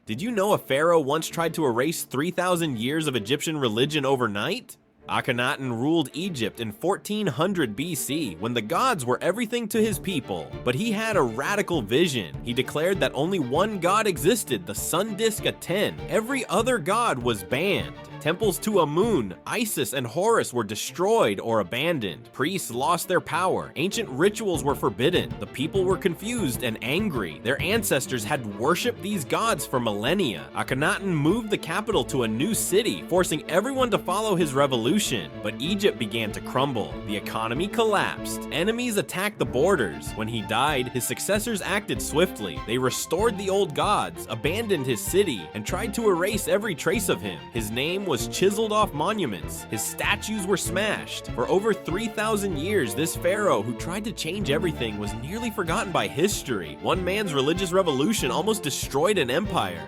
Did you know a pharaoh once tried to erase 3,000 years of Egyptian religion overnight? Akhenaten ruled Egypt in 1400 BC when the gods were everything to his people, but he had a radical vision. He declared that only one god existed, the sun disk Aten. Every other god was banned. Temples to Amun, Isis, and Horus were destroyed or abandoned. Priests lost their power. Ancient rituals were forbidden. The people were confused and angry. Their ancestors had worshipped these gods for millennia. Akhenaten moved the capital to a new city, forcing everyone to follow his revolution. But Egypt began to crumble. The economy collapsed. Enemies attacked the borders. When he died, his successors acted swiftly. They restored the old gods, abandoned his city, and tried to erase every trace of him. His name was chiseled off monuments. His statues were smashed. For over 3,000 years, this pharaoh who tried to change everything was nearly forgotten by history. One man's religious revolution almost destroyed an empire.